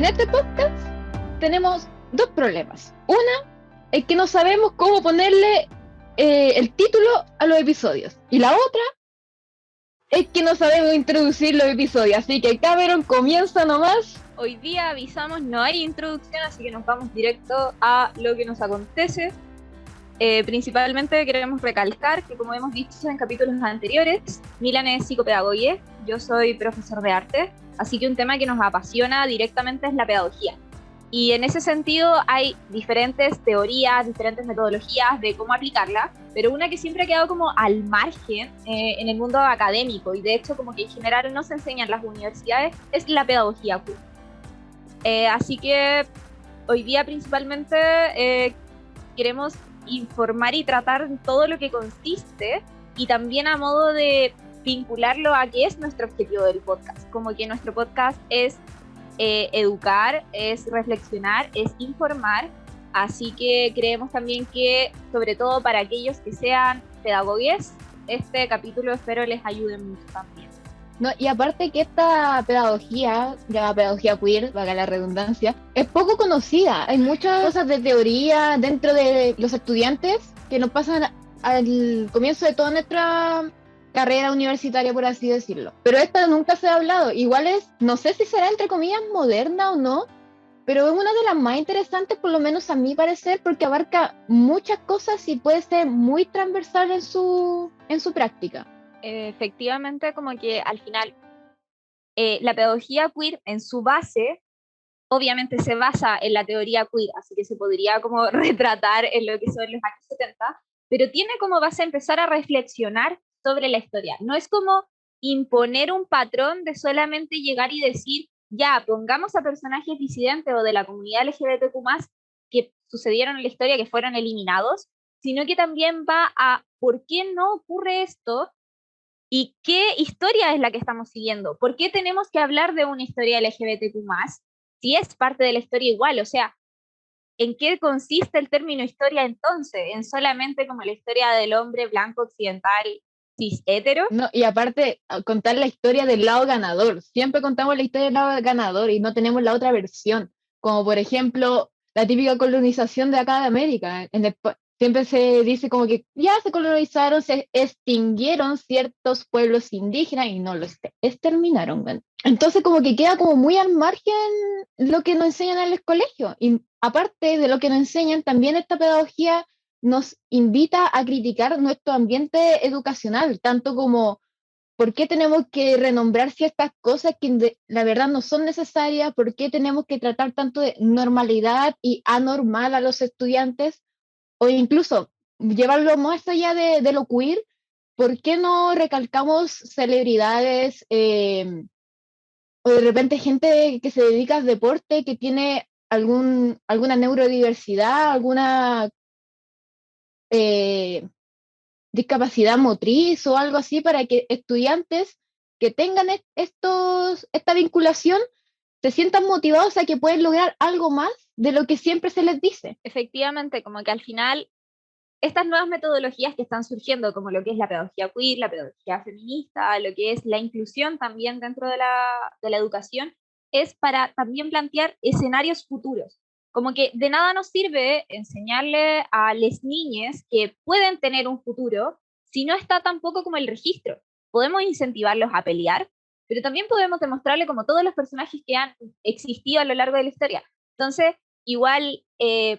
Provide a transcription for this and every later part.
En este podcast tenemos dos problemas. Una es que no sabemos cómo ponerle el título a los episodios. Y la otra es que no sabemos introducir los episodios. Así que Cameron, comienza nomás. Hoy día avisamos, no hay introducción, así que nos vamos directo a lo que nos acontece. Principalmente queremos recalcar que, como hemos dicho en capítulos anteriores, Milan es psicopedagogia, yo soy profesor de arte, así que un tema que nos apasiona directamente es la pedagogía. Y en ese sentido hay diferentes teorías, diferentes metodologías de cómo aplicarla, pero una que siempre ha quedado como al margen en el mundo académico, y de hecho como que en general no se enseña en las universidades, es la pedagogía queer. Así que hoy día principalmente queremos informar y tratar todo lo que consiste, y también a modo de vincularlo a qué es nuestro objetivo del podcast, como que nuestro podcast es educar, es reflexionar, es informar, así que creemos también que, sobre todo para aquellos que sean pedagogos, este capítulo espero les ayude mucho también. No, y aparte que esta pedagogía, llamada pedagogía queer, valga la redundancia, es poco conocida. Hay muchas cosas de teoría dentro de los estudiantes que nos pasan al comienzo de toda nuestra carrera universitaria, por así decirlo. Pero esta nunca se ha hablado. Igual es, no sé si será entre comillas moderna o no, pero es una de las más interesantes, por lo menos a mi parecer, porque abarca muchas cosas y puede ser muy transversal en su práctica. Efectivamente, como que al final la pedagogía queer en su base obviamente se basa en la teoría queer, así que se podría como retratar en lo que son los años 70, pero tiene como base empezar a reflexionar sobre la historia. No es como imponer un patrón de solamente llegar y decir, ya, pongamos a personajes disidentes o de la comunidad LGBTQ+, que sucedieron en la historia, que fueron eliminados, sino que también va a por qué no ocurre esto y qué historia es la que estamos siguiendo. ¿Por qué tenemos que hablar de una historia LGBTQ+, si es parte de la historia igual? O sea, ¿en qué consiste el término historia entonces? ¿En solamente como la historia del hombre blanco occidental cis hetero? No, y aparte, contar la historia del lado ganador. Siempre contamos la historia del lado ganador y no tenemos la otra versión. Como por ejemplo, la típica colonización de acá de América. Siempre se dice como que ya se colonizaron, se extinguieron ciertos pueblos indígenas y no los exterminaron. ¿Ven? Entonces como que queda como muy al margen lo que nos enseñan en el colegio. Y aparte de lo que nos enseñan, también esta pedagogía nos invita a criticar nuestro ambiente educacional, tanto como por qué tenemos que renombrar ciertas cosas que la verdad no son necesarias, por qué tenemos que tratar tanto de normalidad y anormal a los estudiantes, o incluso llevarlo más allá de lo queer, por qué no recalcamos celebridades o de repente gente que se dedica al deporte, que tiene alguna neurodiversidad, alguna eh, discapacidad motriz o algo así, para que estudiantes que tengan esta vinculación se sientan motivados a que pueden lograr algo más de lo que siempre se les dice. Efectivamente, como que al final estas nuevas metodologías que están surgiendo, como lo que es la pedagogía queer, la pedagogía feminista, lo que es la inclusión también dentro de la educación, es para también plantear escenarios futuros. Como que de nada nos sirve enseñarle a las niñas que pueden tener un futuro si no está tampoco como el registro. Podemos incentivarlos a pelear, pero también podemos demostrarle como todos los personajes que han existido a lo largo de la historia. Entonces, igual,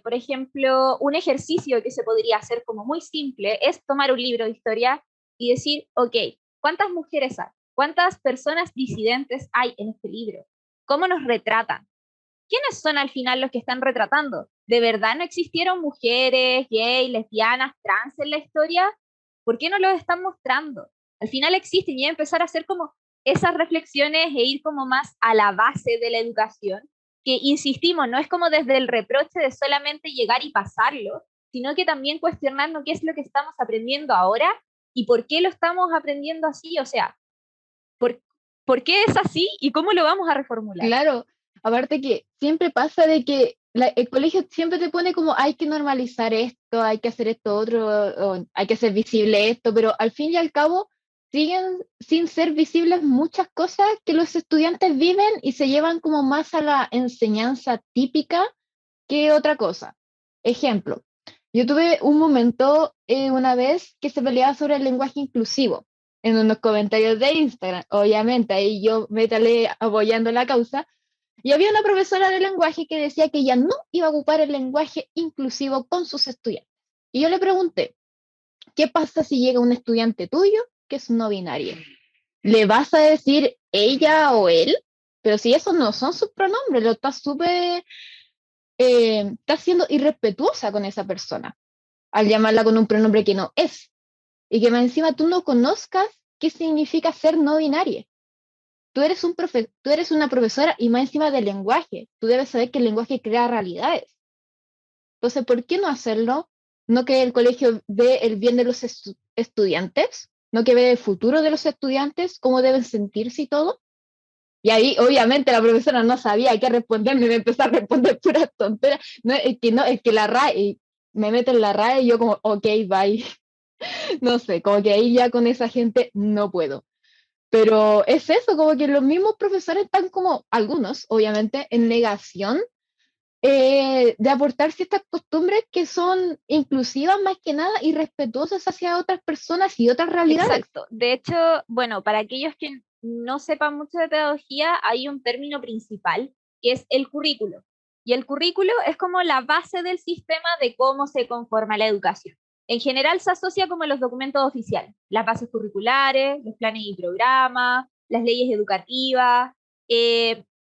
por ejemplo, un ejercicio que se podría hacer como muy simple es tomar un libro de historia y decir, ok, ¿cuántas mujeres hay? ¿Cuántas personas disidentes hay en este libro? ¿Cómo nos retratan? ¿Quiénes son al final los que están retratando? ¿De verdad no existieron mujeres, gay, lesbianas, trans en la historia? ¿Por qué no los están mostrando? Al final existen, y empezar a hacer como esas reflexiones e ir como más a la base de la educación, que insistimos, no es como desde el reproche de solamente llegar y pasarlo, sino que también cuestionarnos qué es lo que estamos aprendiendo ahora y por qué lo estamos aprendiendo así, o sea, por, por qué es así y cómo lo vamos a reformular. Claro, aparte que siempre pasa de que el colegio siempre te pone como hay que normalizar esto, hay que hacer esto otro, o hay que hacer visible esto, pero al fin y al cabo siguen sin ser visibles muchas cosas que los estudiantes viven y se llevan como más a la enseñanza típica que otra cosa. Ejemplo, yo tuve un momento una vez que se peleaba sobre el lenguaje inclusivo en unos comentarios de Instagram, obviamente, ahí yo me talé apoyando la causa, y había una profesora de lenguaje que decía que ella no iba a ocupar el lenguaje inclusivo con sus estudiantes. Y yo le pregunté, ¿qué pasa si llega un estudiante tuyo que es no binario? ¿Le vas a decir ella o él? Pero si esos no son sus pronombres, lo estás súper, estás siendo irrespetuosa con esa persona al llamarla con un pronombre que no es. Y que más encima tú no conozcas qué significa ser no binaria. Tú eres una profesora y más encima del lenguaje. Tú debes saber que el lenguaje crea realidades. Entonces, ¿por qué no hacerlo? No que el colegio ve el bien de los estudiantes, no que ve el futuro de los estudiantes, cómo deben sentirse y todo. Y ahí, obviamente, la profesora no sabía qué responderme, me empezó a responder puras tonteras. No, es que la RAE, me mete en la RAE y yo como, ok, bye. No sé, como que ahí ya con esa gente no puedo. Pero es eso, como que los mismos profesores están como, algunos, obviamente, en negación de aportar ciertas costumbres que son inclusivas más que nada y respetuosas hacia otras personas y otras realidades. Exacto. De hecho, bueno, para aquellos que no sepan mucho de pedagogía, hay un término principal que es el currículo. Y el currículo es como la base del sistema de cómo se conforma la educación. En general se asocia como los documentos oficiales, las bases curriculares, los planes y programas, las leyes educativas,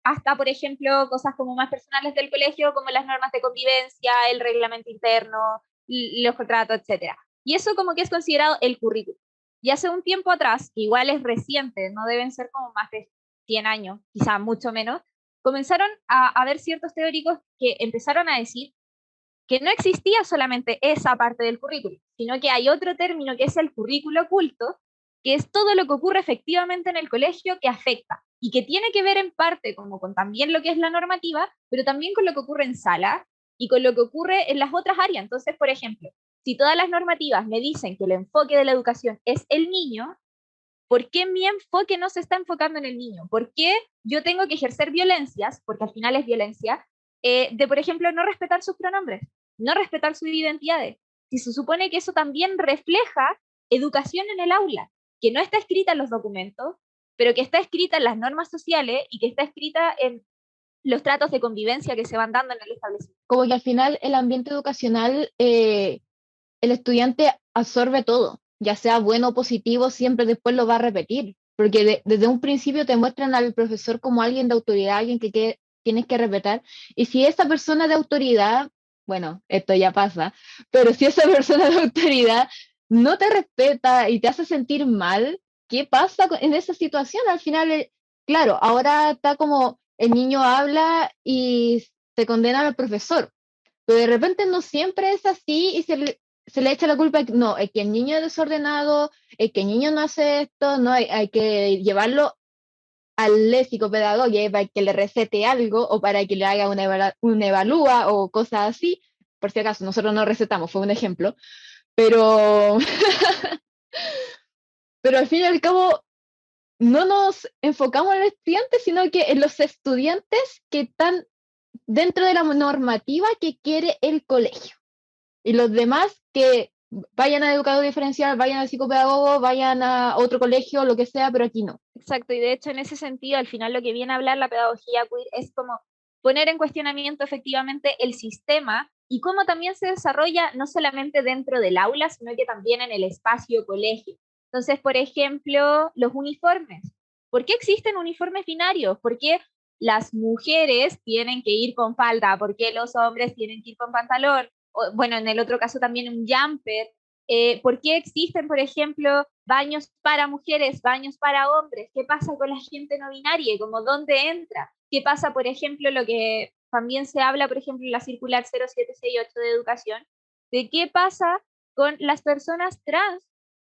hasta, por ejemplo, cosas como más personales del colegio, como las normas de convivencia, el reglamento interno, los contratos, etcétera. Y eso como que es considerado el currículo. Y hace un tiempo atrás, que igual es reciente, no deben ser como más de 100 años, quizá mucho menos, comenzaron a haber ciertos teóricos que empezaron a decir que no existía solamente esa parte del currículo, sino que hay otro término que es el currículo oculto, que es todo lo que ocurre efectivamente en el colegio que afecta y que tiene que ver en parte como con también lo que es la normativa, pero también con lo que ocurre en sala y con lo que ocurre en las otras áreas. Entonces, por ejemplo, si todas las normativas me dicen que el enfoque de la educación es el niño, ¿por qué mi enfoque no se está enfocando en el niño? ¿Por qué yo tengo que ejercer violencias, porque al final es violencia, de, por ejemplo, no respetar sus pronombres, no respetar sus identidades? Si se supone que eso también refleja educación en el aula, que no está escrita en los documentos, pero que está escrita en las normas sociales y que está escrita en los tratos de convivencia que se van dando en el establecimiento. Como que al final el ambiente educacional, el estudiante absorbe todo, ya sea bueno o positivo, siempre después lo va a repetir, porque desde un principio te muestran al profesor como alguien de autoridad, alguien que tienes que respetar, y si esa persona de autoridad, bueno, esto ya pasa, pero si esa persona de autoridad no te respeta y te hace sentir mal, ¿qué pasa en esa situación? Al final, claro, ahora está como el niño habla y se condena al profesor, pero de repente no siempre es así y se le echa la culpa, no, es que el niño es desordenado, es que el niño no hace esto, no, hay que llevarlo al léxico-pedagogo para que le recete algo o para que le haga una evalúa o cosas así. Por si acaso, nosotros no recetamos, fue un ejemplo, pero, pero al fin y al cabo no nos enfocamos en el estudiante, sino que en los estudiantes que están dentro de la normativa que quiere el colegio. Y los demás que vayan a educador diferencial, vayan a psicopedagogo, vayan a otro colegio, lo que sea, pero aquí no. Exacto, y de hecho en ese sentido, al final lo que viene a hablar la pedagogía queer es como poner en cuestionamiento efectivamente el sistema y cómo también se desarrolla no solamente dentro del aula, sino que también en el espacio colegio. Entonces, por ejemplo, los uniformes. ¿Por qué existen uniformes binarios? ¿Por qué las mujeres tienen que ir con falda? ¿Por qué los hombres tienen que ir con pantalón? O, bueno, en el otro caso también un jumper. ¿Por qué existen, por ejemplo, baños para mujeres, baños para hombres? ¿Qué pasa con la gente no binaria? ¿Cómo dónde entra? ¿Qué pasa, por ejemplo, lo que también se habla, por ejemplo, en la circular 0768 de educación, de qué pasa con las personas trans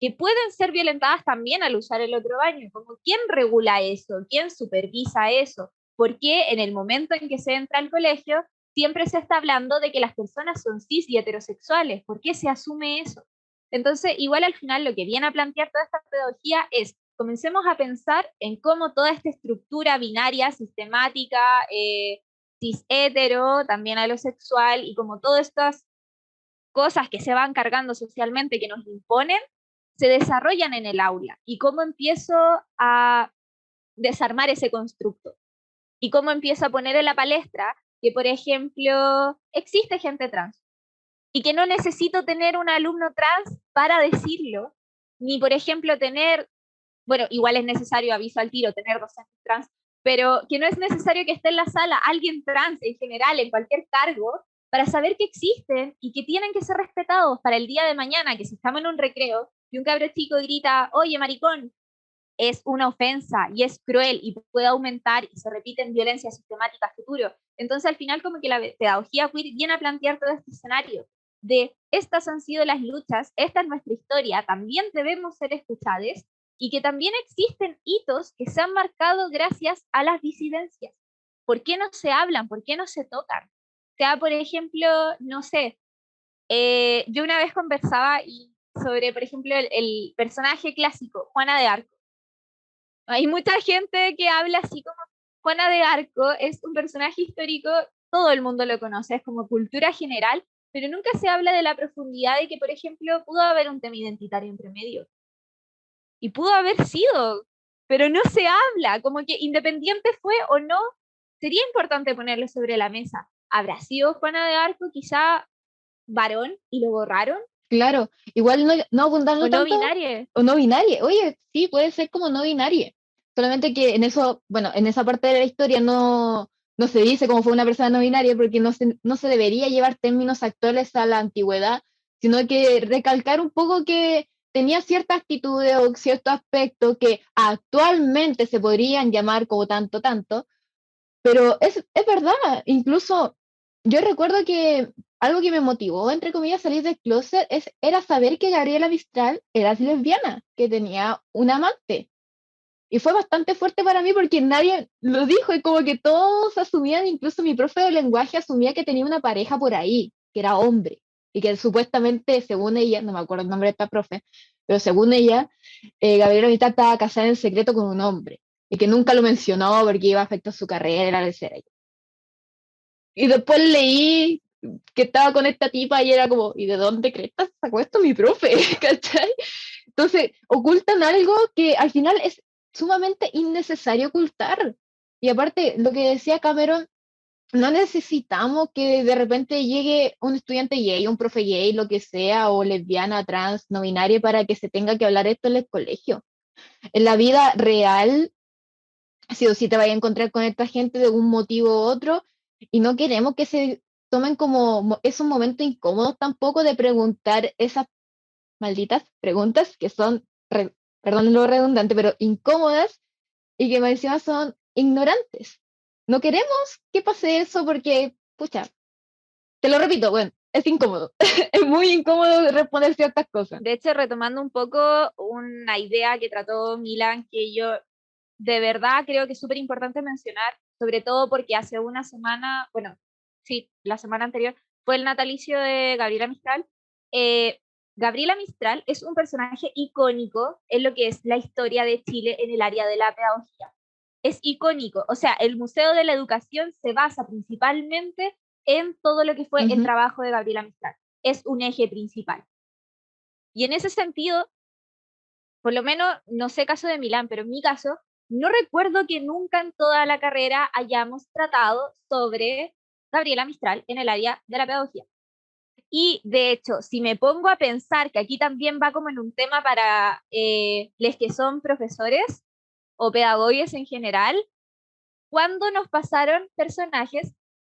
que pueden ser violentadas también al usar el otro baño? ¿Cómo, quién regula eso? ¿Quién supervisa eso? ¿Por qué en el momento en que se entra al colegio siempre se está hablando de que las personas son cis y heterosexuales? ¿Por qué se asume eso? Entonces, igual al final lo que viene a plantear toda esta pedagogía es, comencemos a pensar en cómo toda esta estructura binaria, sistemática, cis hetero, también alosexual, y como todas estas cosas que se van cargando socialmente, que nos imponen, se desarrollan en el aula, y cómo empiezo a desarmar ese constructo, y cómo empiezo a poner en la palestra que, por ejemplo, existe gente trans, y que no necesito tener un alumno trans para decirlo, ni, por ejemplo, tener, bueno, igual es necesario, aviso al tiro, tener docentes trans, pero que no es necesario que esté en la sala alguien trans en general, en cualquier cargo, para saber que existen y que tienen que ser respetados para el día de mañana, que si estamos en un recreo y un cabro chico grita, oye, maricón, es una ofensa y es cruel y puede aumentar y se repiten violencias sistemáticas a futuro. Entonces, al final, como que la pedagogía queer viene a plantear todo este escenario de estas han sido las luchas, esta es nuestra historia, también debemos ser escuchados, y que también existen hitos que se han marcado gracias a las disidencias. ¿Por qué no se hablan? ¿Por qué no se tocan? O sea, por ejemplo, no sé, yo una vez conversaba sobre, por ejemplo, el personaje clásico, Juana de Arco. Hay mucha gente que habla así como Juana de Arco es un personaje histórico, todo el mundo lo conoce, es como cultura general, pero nunca se habla de la profundidad de que, por ejemplo, pudo haber un tema identitario entre medio. Y pudo haber sido, pero no se habla, como que independiente fue o no, sería importante ponerlo sobre la mesa. ¿Habrá sido Juana de Arco quizá varón y lo borraron? Claro, igual no, no ¿O abundando no tanto, binario? o no binaria. Oye, sí, puede ser como no binaria. Solamente que en eso, bueno, en esa parte de la historia no se dice cómo fue una persona no binaria porque no se debería llevar términos actuales a la antigüedad, sino que recalcar un poco que tenía ciertas actitudes o ciertos aspectos que actualmente se podrían llamar como tanto, tanto, pero es verdad, incluso yo recuerdo que algo que me motivó, entre comillas, salir del closet era saber que Gabriela Mistral era lesbiana, que tenía un amante. Y fue bastante fuerte para mí porque nadie lo dijo y como que todos asumían, incluso mi profe de lenguaje asumía que tenía una pareja por ahí, que era hombre. Y que supuestamente, según ella, no me acuerdo el nombre de esta profe, pero según ella, Gabriela Mistral estaba casada en secreto con un hombre y que nunca lo mencionó porque iba a afectar su carrera, etc. Y después leí que estaba con esta tipa y era como, ¿y de dónde crees que sacó esto mi profe? ¿Cachai? Entonces, ocultan algo que al final es sumamente innecesario ocultar. Y aparte, lo que decía Cameron, no necesitamos que de repente llegue un estudiante gay, un profe gay, lo que sea, o lesbiana, trans, no binaria, para que se tenga que hablar esto en el colegio. En la vida real, sí o sí te vayas a encontrar con esta gente de un motivo u otro, y no queremos que se tomen como esos momentos incómodos tampoco de preguntar esas malditas preguntas que son, perdón lo redundante, pero incómodas y que más encima son ignorantes. No queremos que pase eso porque, pucha, te lo repito, bueno, es incómodo. Es muy incómodo responder ciertas cosas. De hecho, retomando un poco una idea que trató Milan, que yo de verdad creo que es súper importante mencionar, sobre todo porque hace una semana, bueno, sí, la semana anterior, fue el natalicio de Gabriela Mistral. Eh, Gabriela Mistral es un personaje icónico en lo que es la historia de Chile en el área de la pedagogía. Es icónico, o sea, el Museo de la Educación se basa principalmente en todo lo que fue el Ujú. trabajo de Gabriela Mistral. Es un eje principal. Y en ese sentido, por lo menos, no sé caso de Milán, pero en mi caso, no recuerdo que nunca en toda la carrera hayamos tratado sobre Gabriela Mistral en el área de la pedagogía. Y de hecho, si me pongo a pensar que aquí también va como en un tema para los que son profesores o pedagogos en general, ¿cuándo nos pasaron personajes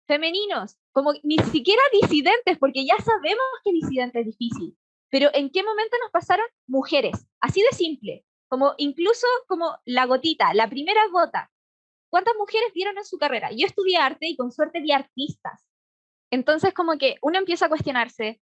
femeninos? Como ni siquiera disidentes, porque ya sabemos que disidente es difícil, pero ¿en qué momento nos pasaron mujeres? Así de simple, como incluso como la gotita, la primera gota. ¿Cuántas mujeres vieron en su carrera? Yo estudié arte y con suerte vi artistas. Entonces como que uno empieza a cuestionarse,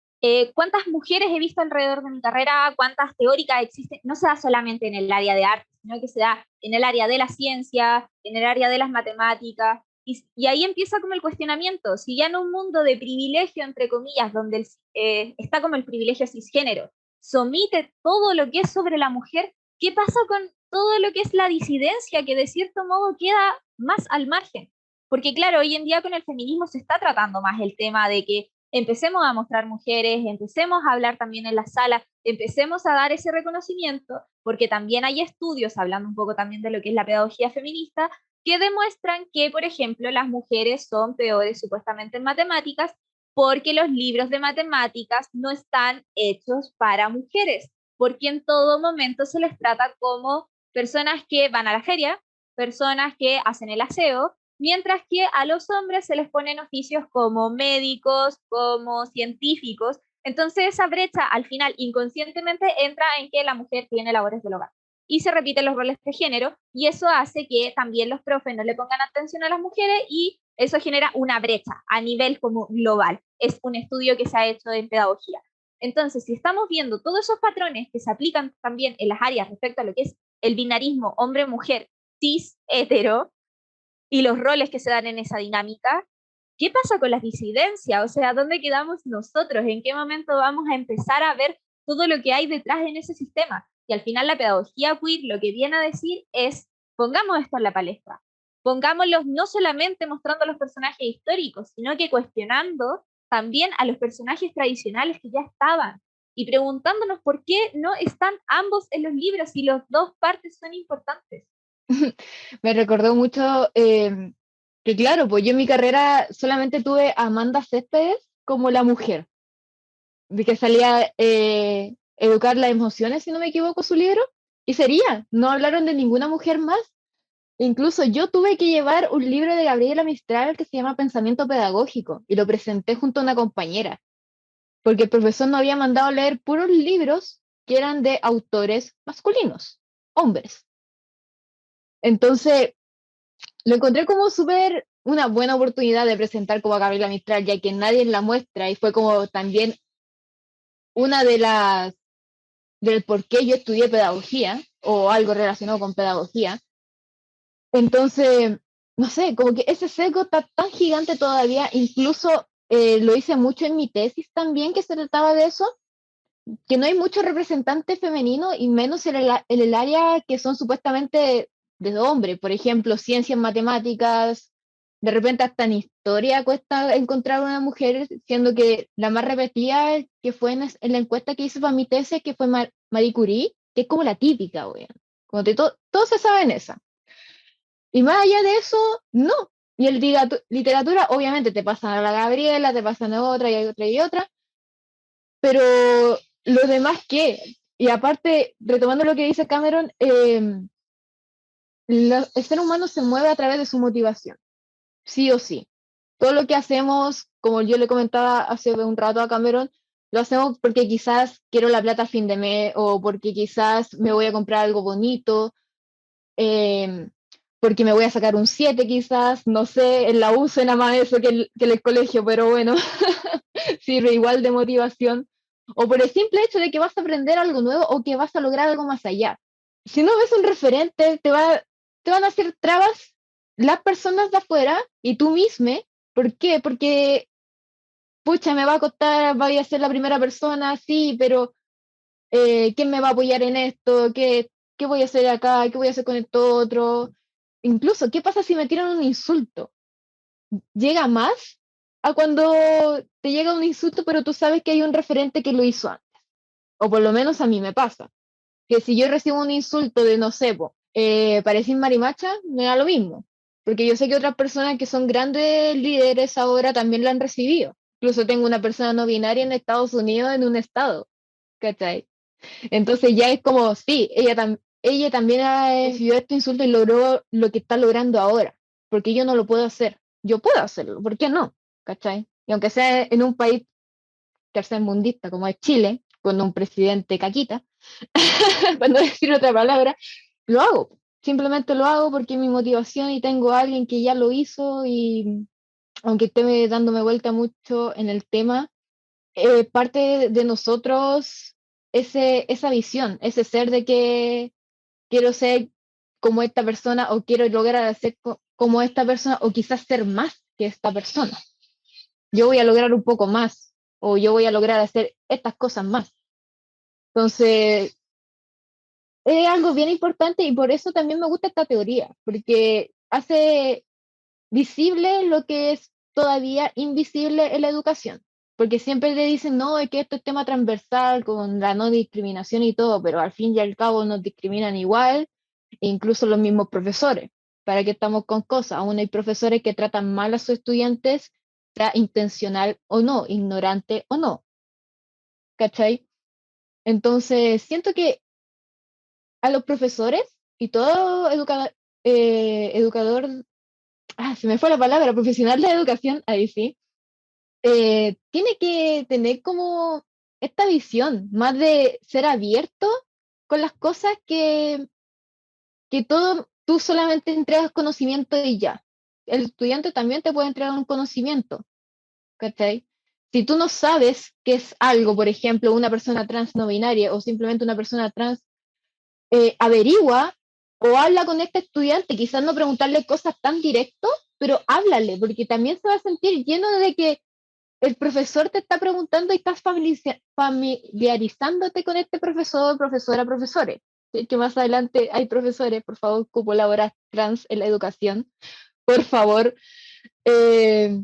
¿cuántas mujeres he visto alrededor de mi carrera? ¿Cuántas teóricas existen? No se da solamente en el área de arte, sino que se da en el área de la ciencia, en el área de las matemáticas, y ahí empieza como el cuestionamiento, si ya en un mundo de privilegio, entre comillas, donde está como el privilegio cisgénero, somete todo lo que es sobre la mujer, ¿qué pasa con todo lo que es la disidencia, que de cierto modo queda más al margen? Porque claro, hoy en día con el feminismo se está tratando más el tema de que empecemos a mostrar mujeres, empecemos a hablar también en la sala, empecemos a dar ese reconocimiento, porque también hay estudios, hablando un poco también de lo que es la pedagogía feminista, que demuestran que, por ejemplo, las mujeres son peores supuestamente en matemáticas porque los libros de matemáticas no están hechos para mujeres, porque en todo momento se les trata como personas que van a la feria, personas que hacen el aseo, mientras que a los hombres se les ponen oficios como médicos, como científicos. Entonces esa brecha al final inconscientemente entra en que la mujer tiene labores del hogar. Y se repiten los roles de género y eso hace que también los profes no le pongan atención a las mujeres y eso genera una brecha a nivel como global. Es un estudio que se ha hecho en pedagogía. Entonces, si estamos viendo todos esos patrones que se aplican también en las áreas respecto a lo que es el binarismo hombre-mujer, cis, hetero, y los roles que se dan en esa dinámica, ¿qué pasa con las disidencias? O sea, ¿dónde quedamos nosotros? ¿En qué momento vamos a empezar a ver todo lo que hay detrás en ese sistema? Y al final la pedagogía queer lo que viene a decir es, pongamos esto en la palestra, pongámoslos no solamente mostrando a los personajes históricos, sino que cuestionando también a los personajes tradicionales que ya estaban y preguntándonos por qué no están ambos en los libros y las dos partes son importantes. Me recordó mucho que, claro, pues yo en mi carrera solamente tuve a Amanda Céspedes como la mujer, de que salía Educar las emociones, si no me equivoco, su libro, y sería, no hablaron de ninguna mujer más. Incluso yo tuve que llevar un libro de Gabriela Mistral que se llama Pensamiento Pedagógico, y lo presenté junto a una compañera, porque el profesor nos había mandado a leer puros libros que eran de autores masculinos, hombres. Entonces, lo encontré como súper una buena oportunidad de presentar como a Gabriela Mistral, ya que nadie la muestra y fue como también una de las del por qué yo estudié pedagogía o algo relacionado con pedagogía. Entonces, no sé, como que ese sesgo está tan gigante todavía, incluso lo hice mucho en mi tesis también, que se trataba de eso, que no hay mucho representante femenino y menos en el área que son supuestamente de hombre, por ejemplo, ciencias, matemáticas, de repente hasta en historia cuesta encontrar una mujer, siendo que la más repetida que fue en la encuesta que hice para mi tesis, que fue Marie Curie, que es como la típica, weón. Como que todo se sabe en esa. Y más allá de eso, no. Y el literatura, obviamente, te pasan a la Gabriela, te pasan a otra y otra y otra, pero lo demás, ¿qué? Y aparte, retomando lo que dice Cameron, el ser humano se mueve a través de su motivación, sí o sí. Todo lo que hacemos, como yo le comentaba hace un rato a Cameron, lo hacemos porque quizás quiero la plata a fin de mes o porque quizás me voy a comprar algo bonito, eh, porque me voy a sacar un 7 quizás, no sé, en la U suena más eso que el colegio, pero bueno, sirve igual de motivación. O por el simple hecho de que vas a aprender algo nuevo o que vas a lograr algo más allá. Si no ves un referente, te van a hacer trabas las personas de afuera y tú mismo. ¿Por qué? Porque, pucha, me va a costar, voy a ser la primera persona, sí, pero ¿quién me va a apoyar en esto? ¿Qué voy a hacer acá? ¿Qué voy a hacer con esto otro? Incluso, ¿qué pasa si me tiran un insulto? Llega más a cuando te llega un insulto, pero tú sabes que hay un referente que lo hizo antes. O por lo menos a mí me pasa. Que si yo recibo un insulto de, no sé, parecís marimacha, me da lo mismo. Porque yo sé que otras personas que son grandes líderes ahora también la han recibido. Incluso tengo una persona no binaria en Estados Unidos en un estado. ¿Cachai? Entonces ya es como, sí, ella también recibió este insulto y logró lo que está logrando ahora, porque yo no lo puedo hacer. Yo puedo hacerlo, ¿por qué no? ¿Cachai? Y aunque sea en un país tercermundista como es Chile, con un presidente caquita, para no decir otra palabra, lo hago. Simplemente lo hago porque es mi motivación y tengo a alguien que ya lo hizo y aunque esté dándome vuelta mucho en el tema, parte de nosotros esa visión, ese ser de que quiero ser como esta persona o quiero lograr ser como esta persona o quizás ser más que esta persona. Yo voy a lograr un poco más o yo voy a lograr hacer estas cosas más. Entonces, es algo bien importante y por eso también me gusta esta teoría, porque hace visible lo que es todavía invisible en la educación. Porque siempre le dicen, no, es que esto es tema transversal con la no discriminación y todo, pero al fin y al cabo nos discriminan igual, e incluso los mismos profesores. ¿Para qué estamos con cosas? Aún hay profesores que tratan mal a sus estudiantes, sea intencional o no, ignorante o no, ¿cachai? Entonces, siento que a los profesores y todo educador, se me fue la palabra, profesional de educación, ahí sí, tiene que tener como esta visión, más de ser abierto con las cosas que todo, tú solamente entregas conocimiento y ya. El estudiante también te puede entregar un conocimiento, ¿cachai? Si tú no sabes qué es algo, por ejemplo, una persona trans no binaria o simplemente una persona trans, averigua o habla con este estudiante, quizás no preguntarle cosas tan directo, pero háblale, porque también se va a sentir lleno de que el profesor te está preguntando y estás familiarizándote con este profesor, profesora, profesores. Que más adelante hay profesores, por favor, colaborar trans en la educación, por favor. Eh,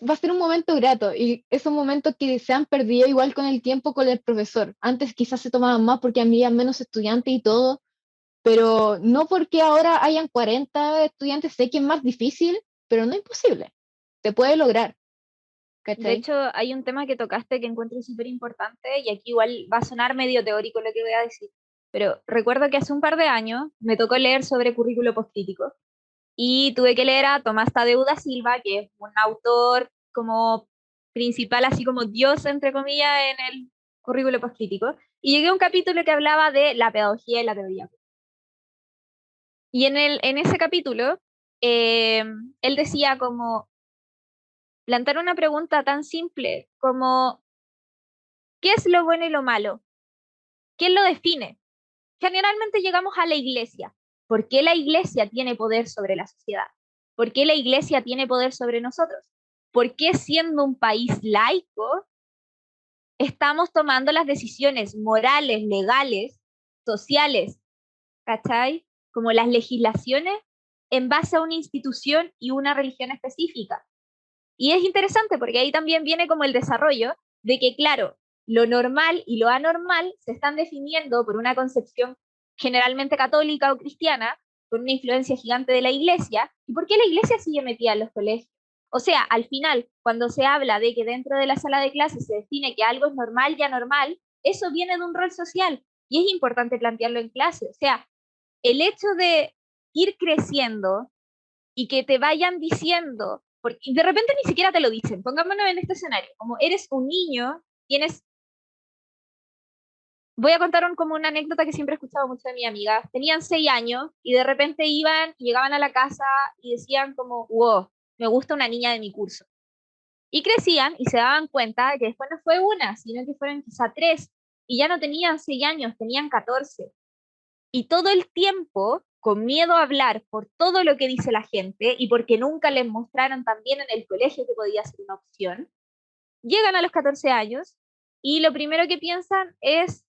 va a ser un momento grato y esos momentos que se han perdido igual con el tiempo con el profesor. Antes quizás se tomaban más porque había menos estudiantes y todo, pero no porque ahora hayan 40 estudiantes, sé que es más difícil, pero no imposible. Se puede lograr, De ¿cachai? hecho, hay un tema que tocaste que encuentro súper importante y aquí igual va a sonar medio teórico lo que voy a decir, pero recuerdo que hace un par de años me tocó leer sobre currículo poscrítico y tuve que leer a Tomás Tadeu da Silva, que es un autor como principal, así como Dios, entre comillas, en el currículo poscrítico, y llegué a un capítulo que hablaba de la pedagogía y la teoría. Y en ese capítulo, eh, él decía como plantear una pregunta tan simple como ¿qué es lo bueno y lo malo? ¿Quién lo define? Generalmente llegamos a la iglesia. ¿Por qué la iglesia tiene poder sobre la sociedad? ¿Por qué la iglesia tiene poder sobre nosotros? ¿Por qué siendo un país laico estamos tomando las decisiones morales, legales, sociales, ¿cachai? Como las legislaciones en base a una institución y una religión específica? Y es interesante porque ahí también viene como el desarrollo de que, claro, lo normal y lo anormal se están definiendo por una concepción generalmente católica o cristiana, con una influencia gigante de la iglesia. ¿Y por qué la iglesia sigue metida en los colegios? O sea, al final, cuando se habla de que dentro de la sala de clases se define que algo es normal y anormal, eso viene de un rol social y es importante plantearlo en clase. O sea, el hecho de ir creciendo y que te vayan diciendo, porque de repente ni siquiera te lo dicen, pongámonos en este escenario, como eres un niño, tienes, voy a contar como una anécdota que siempre he escuchado mucho de mi amiga, tenían 6 años y de repente iban, llegaban a la casa y decían como, wow, me gusta una niña de mi curso. Y crecían y se daban cuenta de que después no fue una, sino que fueron quizá tres, y ya no tenían 6 años, tenían 14. Y todo el tiempo con miedo a hablar por todo lo que dice la gente y porque nunca les mostraron también en el colegio que podía ser una opción, llegan a los 14 años y lo primero que piensan es,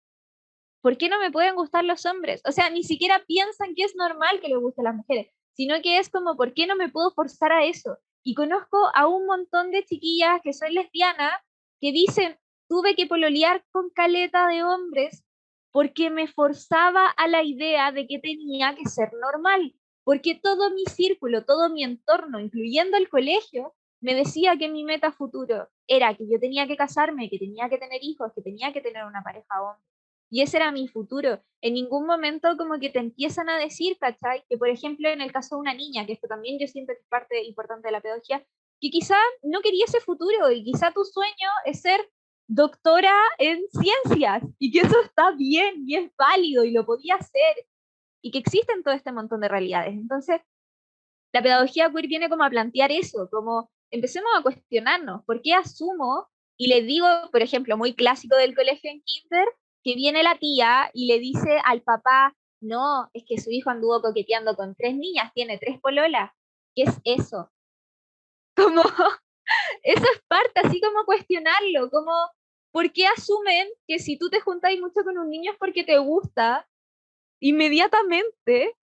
¿por qué no me pueden gustar los hombres? O sea, ni siquiera piensan que es normal que les gusten las mujeres, sino que es como, ¿por qué no me puedo forzar a eso? Y conozco a un montón de chiquillas que son lesbianas que dicen, tuve que pololear con caleta de hombres porque me forzaba a la idea de que tenía que ser normal, porque todo mi círculo, todo mi entorno, incluyendo el colegio, me decía que mi meta futuro era que yo tenía que casarme, que tenía que tener hijos, que tenía que tener una pareja hombre. Y ese era mi futuro. En ningún momento como que te empiezan a decir, ¿cachai? Que por ejemplo en el caso de una niña, que esto también yo siento que es parte importante de la pedagogía, que quizá no quería ese futuro y quizá tu sueño es ser doctora en ciencias y que eso está bien y es válido y lo podía hacer y que existen todo este montón de realidades. Entonces, la pedagogía queer viene como a plantear eso, como empecemos a cuestionarnos, ¿por qué asumo? Y le digo, por ejemplo, muy clásico del colegio en kinder, que viene la tía y le dice al papá, no, es que su hijo anduvo coqueteando con 3 niñas, tiene 3 pololas. ¿Qué es eso? Como, eso es parte, así como cuestionarlo, como ¿por qué asumen que si tú te juntas mucho con un niño es porque te gusta inmediatamente?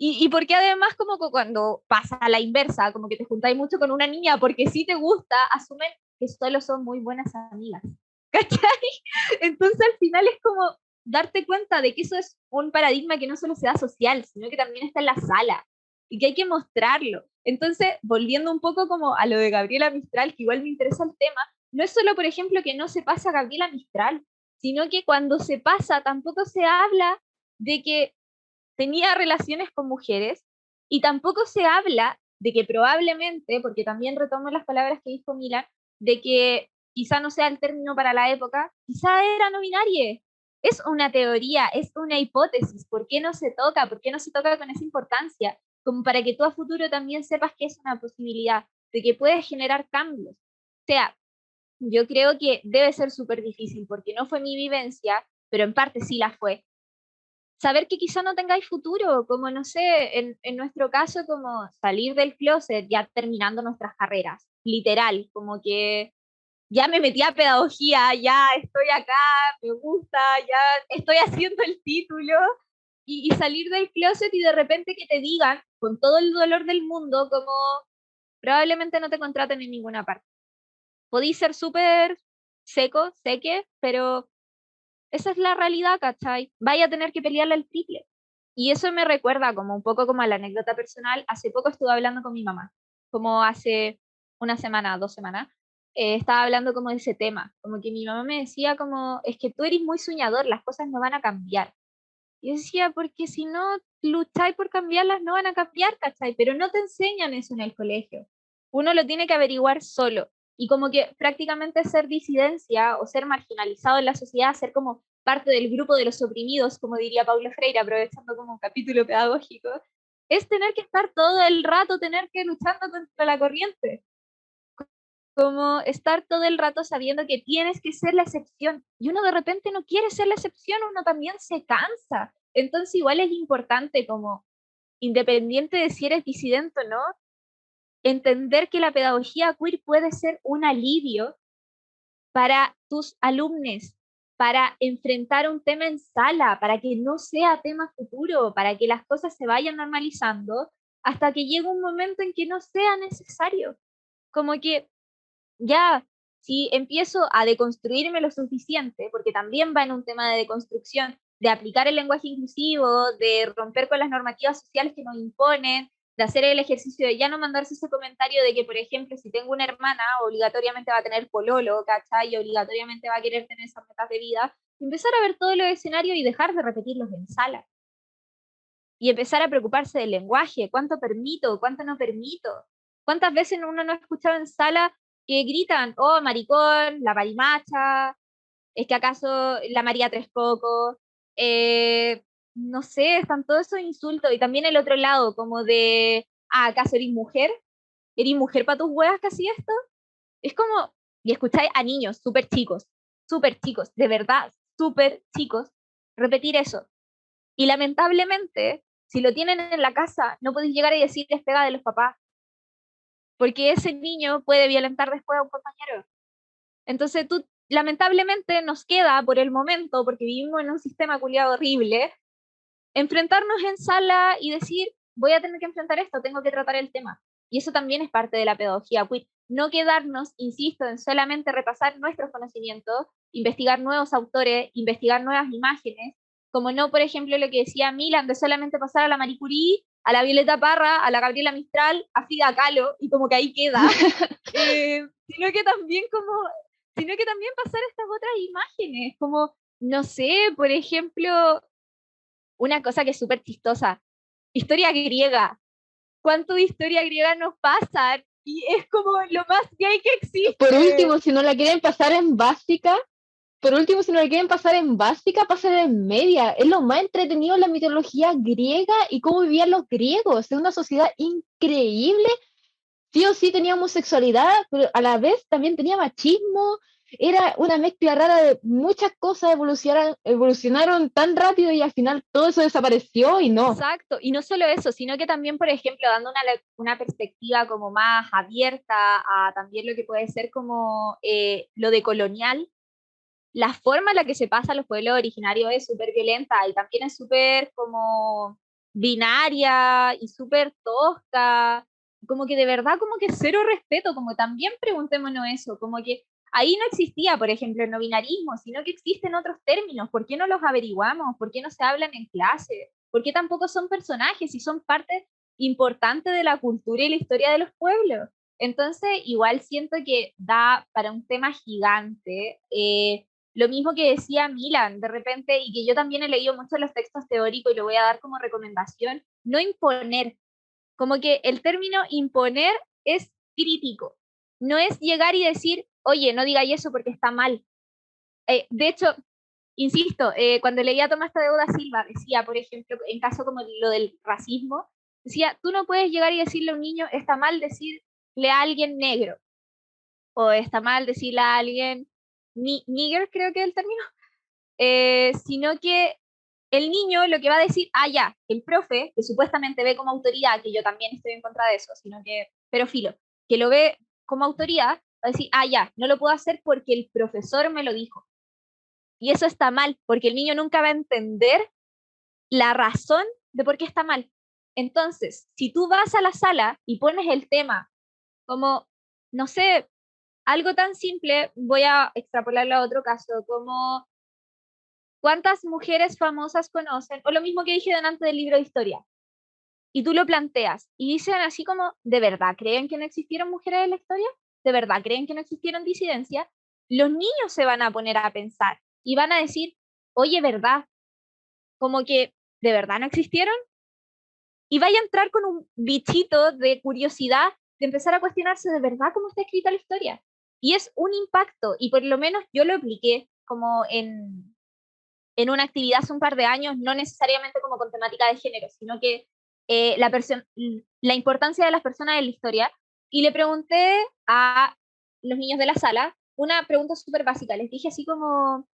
Y porque además como cuando pasa a la inversa, como que te juntáis mucho con una niña porque sí te gusta, asumen que solo son muy buenas amigas. ¿Cachai? Entonces al final es como darte cuenta de que eso es un paradigma que no solo se da social, sino que también está en la sala y que hay que mostrarlo. Entonces, volviendo un poco como a lo de Gabriela Mistral, que igual me interesa el tema, no es solo, por ejemplo, que no se pasa a Gabriela Mistral, sino que cuando se pasa tampoco se habla de que tenía relaciones con mujeres y tampoco se habla de que probablemente, porque también retomo las palabras que dijo Milan, de que quizá no sea el término para la época, quizá era no binaria. Es una teoría, es una hipótesis. ¿Por qué no se toca? ¿Por qué no se toca con esa importancia? Como para que tú a futuro también sepas que es una posibilidad, de que puedes generar cambios. O sea, yo creo que debe ser súper difícil porque no fue mi vivencia, pero en parte sí la fue saber que quizá no tengáis futuro, como no sé, en nuestro caso, como salir del closet ya terminando nuestras carreras, literal, como que ya me metí a pedagogía, ya estoy acá, me gusta, ya estoy haciendo el título, y salir del closet y de repente que te digan, con todo el dolor del mundo, como probablemente no te contraten en ninguna parte. Podéis ser súper seco, seque, pero esa es la realidad, ¿cachai? Vaya a tener que pelearle al triple. Y eso me recuerda como un poco como a la anécdota personal. Hace poco estuve hablando con mi mamá, como hace una semana, 2 semanas, estaba hablando como de ese tema, como que mi mamá me decía como, es que tú eres muy soñador, las cosas no van a cambiar. Y yo decía, porque si no lucháis por cambiarlas, no van a cambiar, ¿cachai? Pero no te enseñan eso en el colegio. Uno lo tiene que averiguar solo. Y como que prácticamente ser disidencia o ser marginalizado en la sociedad, ser como parte del grupo de los oprimidos, como diría Paulo Freire, aprovechando como un capítulo pedagógico, es tener que estar todo el rato, tener que luchando contra la corriente, como estar todo el rato sabiendo que tienes que ser la excepción y uno de repente no quiere ser la excepción, uno también se cansa. Entonces igual es importante como, independiente de si eres disidente o no, entender que la pedagogía queer puede ser un alivio para tus alumnos, para enfrentar un tema en sala, para que no sea tema futuro, para que las cosas se vayan normalizando hasta que llegue un momento en que no sea necesario. Como que ya, si empiezo a deconstruirme lo suficiente, porque también va en un tema de deconstrucción, de aplicar el lenguaje inclusivo, de romper con las normativas sociales que nos imponen, de hacer el ejercicio de ya no mandarse ese comentario de que, por ejemplo, si tengo una hermana, obligatoriamente va a tener pololo, ¿cachai? Y obligatoriamente va a querer tener esas metas de vida, empezar a ver todos los escenarios y dejar de repetirlos en sala. Y empezar a preocuparse del lenguaje, cuánto permito, cuánto no permito. ¿Cuántas veces uno no ha escuchado en sala que gritan, oh, maricón, la parimacha, es que acaso la María Tres Cocos, no sé, están todos esos insultos. Y también el otro lado, como de, ah, ¿acaso eres mujer? ¿Eres mujer para tus huevas que hacía esto? Es como, y escucháis a niños súper chicos, de verdad, súper chicos, repetir eso. Y lamentablemente, si lo tienen en la casa, no podéis llegar y decirles pega de los papás, porque ese niño puede violentar después a un compañero. Entonces tú, lamentablemente, nos queda por el momento, porque vivimos en un sistema culiado horrible, enfrentarnos en sala y decir, voy a tener que enfrentar esto, tengo que tratar el tema. Y eso también es parte de la pedagogía queer. No quedarnos, insisto, en solamente repasar nuestros conocimientos, investigar nuevos autores, investigar nuevas imágenes, como no, por ejemplo, lo que decía Milan, de solamente pasar a la Marie Curie, a la Violeta Parra, a la Gabriela Mistral, a Frida Kahlo, y como que ahí queda, sino que también sino que también pasar estas otras imágenes, como, no sé, por ejemplo, una cosa que es súper chistosa, historia griega. ¿Cuánto de historia griega nos pasan? Y es como lo más gay que Por existe. último, si no la quieren pasar en básica, por último, si no la quieren pasar en básica, pasen en media. Es lo más entretenido la mitología griega y cómo vivían los griegos. Es una sociedad increíble. Sí o sí tenía homosexualidad, pero a la vez también tenía machismo. Era una mezcla rara de muchas cosas, evolucionaron tan rápido y al final todo eso desapareció y no. Exacto, y no solo eso, sino que también, por ejemplo, dando una perspectiva como más abierta a también lo que puede ser como lo de colonial, la forma en la que se pasa a los pueblos originarios es súper violenta y también es súper como binaria y súper tosca, como que de verdad como que cero respeto, como también preguntémonos eso, como que ahí no existía, por ejemplo, el no binarismo, sino que existen otros términos, ¿por qué no los averiguamos? ¿Por qué no se hablan en clase? ¿Por qué tampoco son personajes y son parte importante de la cultura y la historia de los pueblos? Entonces, igual siento que da para un tema gigante. Lo mismo que decía Milan, de repente, y que yo también he leído mucho los textos teóricos y lo voy a dar como recomendación, no imponer. Como que el término imponer es crítico. No es llegar y decir, oye, no digáis eso porque está mal. De hecho, insisto, cuando leía a Tomás Tadeo da Silva, decía, por ejemplo, en caso como lo del racismo, decía, tú no puedes llegar y decirle a un niño, está mal decirle a alguien negro, o está mal decirle a alguien nigger, creo que es el término, sino que el niño lo que va a decir, ah, ya, el profe, que supuestamente ve como autoridad, que yo también estoy en contra de eso, sino que, pero filo, que lo ve como autoridad, va a decir, ah, ya, no lo puedo hacer porque el profesor me lo dijo. Y eso está mal, porque el niño nunca va a entender la razón de por qué está mal. Entonces, si tú vas a la sala y pones el tema como, no sé, algo tan simple, voy a extrapolarlo a otro caso, como cuántas mujeres famosas conocen, o lo mismo que dije delante del libro de historia, y tú lo planteas, y dicen así como, ¿de verdad creen que no existieron mujeres en la historia? ¿De verdad creen que no existieron disidencias? Los niños se van a poner a pensar y van a decir, oye, ¿verdad? Como que, ¿de verdad no existieron? Y vaya a entrar con un bichito de curiosidad de empezar a cuestionarse de verdad cómo está escrita la historia. Y es un impacto, y por lo menos yo lo apliqué como en una actividad hace un par de años, no necesariamente como con temática de género, sino que la importancia de las personas en la historia. Y le pregunté a los niños de la sala una pregunta súper básica. Les dije así como,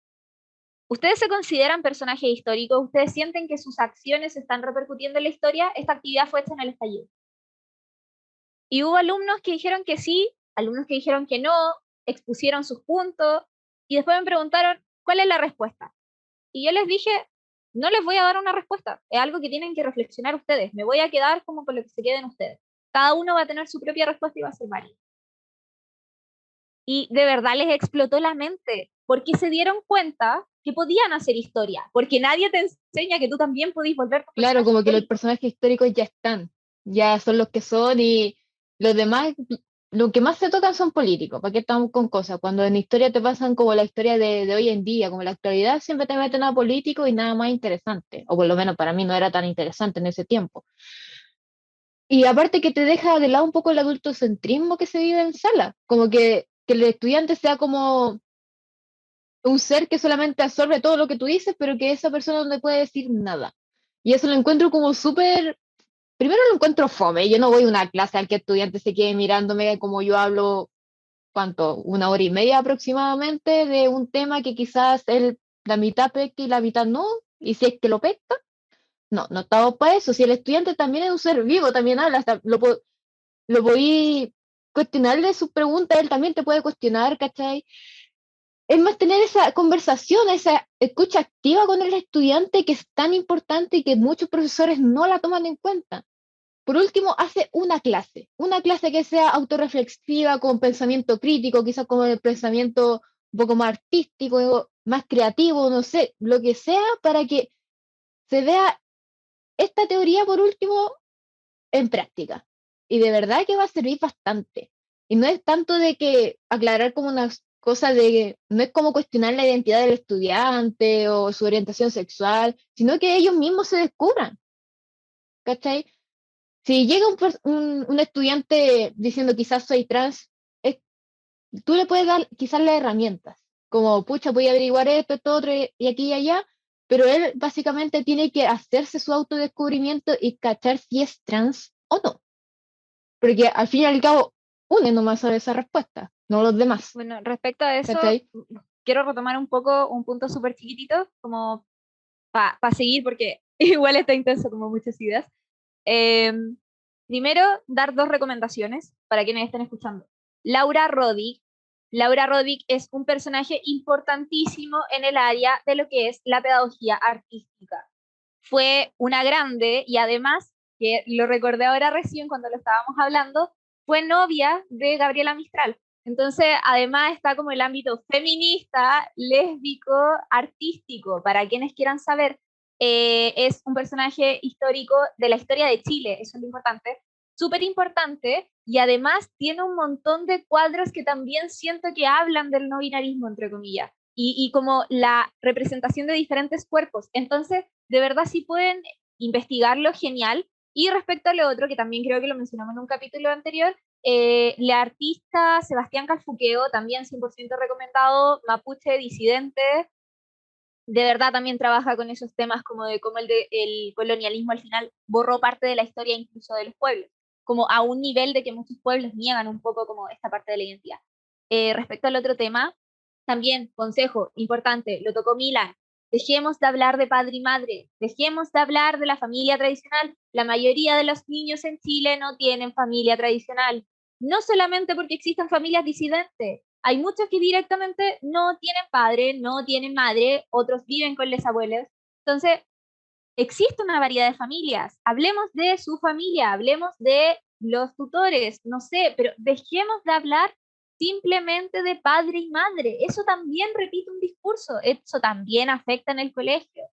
¿ustedes se consideran personajes históricos? ¿Ustedes sienten que sus acciones están repercutiendo en la historia? Esta actividad fue hecha en el estallido. Y hubo alumnos que dijeron que sí, alumnos que dijeron que no, expusieron sus puntos, y después me preguntaron, ¿cuál es la respuesta? Y yo les dije, no les voy a dar una respuesta, es algo que tienen que reflexionar ustedes, me voy a quedar como con lo que se queden ustedes. Cada uno va a tener su propia respuesta y va a ser válida. Y de verdad les explotó la mente, porque se dieron cuenta que podían hacer historia, porque nadie te enseña que tú también podís volver tu Claro, personaje como que los histórico. personajes históricos ya están, ya son los que son y los demás, lo que más se tocan son políticos, ¿para qué estamos con cosas? Cuando en historia te pasan como la historia de hoy en día, como la actualidad, siempre te meten a político y nada más interesante, o por lo menos para mí no era tan interesante en ese tiempo. Y aparte que te deja de lado un poco el adultocentrismo que se vive en sala, como que el estudiante sea como un ser que solamente absorbe todo lo que tú dices, pero que esa persona no le puede decir nada. Y eso lo encuentro como súper, primero lo encuentro fome, yo no voy a una clase al que el estudiante se quede mirándome como yo hablo, ¿cuánto? 1 hora y media aproximadamente de un tema que quizás él, la mitad pesca y la mitad no, y si es que lo pesca, no, no estamos para eso, si el estudiante también es un ser vivo, también habla, hasta lo voy cuestionarle sus preguntas, él también te puede cuestionar, ¿cachai? Es más tener esa conversación, esa escucha activa con el estudiante que es tan importante y que muchos profesores no la toman en cuenta. Por último, hace una clase que sea autorreflexiva, con pensamiento crítico, quizás con el pensamiento un poco más artístico, más creativo, no sé, lo que sea, para que se vea esta teoría, por último, en práctica. Y de verdad que va a servir bastante. Y no es tanto de que aclarar como una cosa de que no es como cuestionar la identidad del estudiante o su orientación sexual, sino que ellos mismos se descubran. ¿Cachai? Si llega un estudiante diciendo quizás soy trans, es- tú le puedes dar quizás las herramientas, como pucha, voy a averiguar esto, esto, otro y aquí y allá, pero él básicamente tiene que hacerse su autodescubrimiento y cachar si es trans o no. Porque al fin y al cabo, une nomás sabe esa respuesta, no los demás. Bueno, respecto a eso, ¿Cachai? quiero retomar un poco un punto súper chiquitito, como para seguir, porque igual está intenso como muchas ideas. Eh, Primero, dar dos recomendaciones para quienes estén escuchando. Laura Roddy, Laura Roddick es un personaje importantísimo en el área de lo que es la pedagogía artística. Fue una grande y además, que lo recordé ahora recién cuando lo estábamos hablando, fue novia de Gabriela Mistral. Entonces, además está como el ámbito feminista, lésbico, artístico. Para quienes quieran saber, es un personaje histórico de la historia de Chile, eso es lo importante, súper importante, y además tiene un montón de cuadros que también siento que hablan del no binarismo, entre comillas, y como la representación de diferentes cuerpos. Entonces, de verdad, si pueden investigarlo, genial. Y respecto a lo otro, que también creo que lo mencionamos en un capítulo anterior, la artista Sebastián Calfuqueo, también 100% recomendado, mapuche, disidente, de verdad también trabaja con esos temas como de cómo el colonialismo al final borró parte de la historia incluso de los pueblos, como a un nivel de que muchos pueblos niegan un poco como esta parte de la identidad. Respecto al otro tema, también consejo importante, lo tocó Milan, dejemos de hablar de padre y madre, dejemos de hablar de la familia tradicional. La mayoría de los niños en Chile no tienen familia tradicional, no solamente porque existan familias disidentes, hay muchos que directamente no tienen padre, no tienen madre, otros viven con los abuelos. Entonces, existe una variedad de familias. Hablemos de su familia, hablemos de los tutores, no sé, pero dejemos de hablar simplemente de padre y madre. Eso también repite un discurso, eso también afecta en el colegio.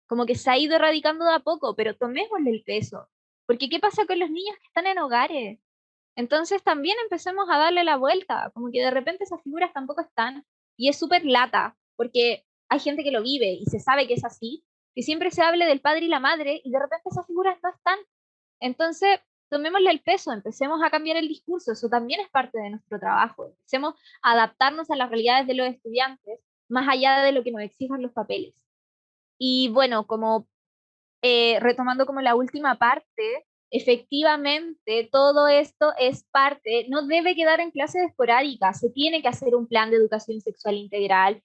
Como que se ha ido erradicando de a poco, pero tomémosle el peso. Porque ¿qué pasa con los niños que están en hogares? Entonces también empecemos a darle la vuelta, como que de repente esas figuras tampoco están, y es súper lata, porque hay gente que lo vive y se sabe que es así, que siempre se hable del padre y la madre, y de repente esas figuras no están. Entonces, tomémosle el peso, empecemos a cambiar el discurso, eso también es parte de nuestro trabajo, empecemos a adaptarnos a las realidades de los estudiantes, más allá de lo que nos exijan los papeles. Y bueno, como retomando como la última parte, efectivamente todo esto es parte, no debe quedar en clases esporádicas, se tiene que hacer un plan de educación sexual integral,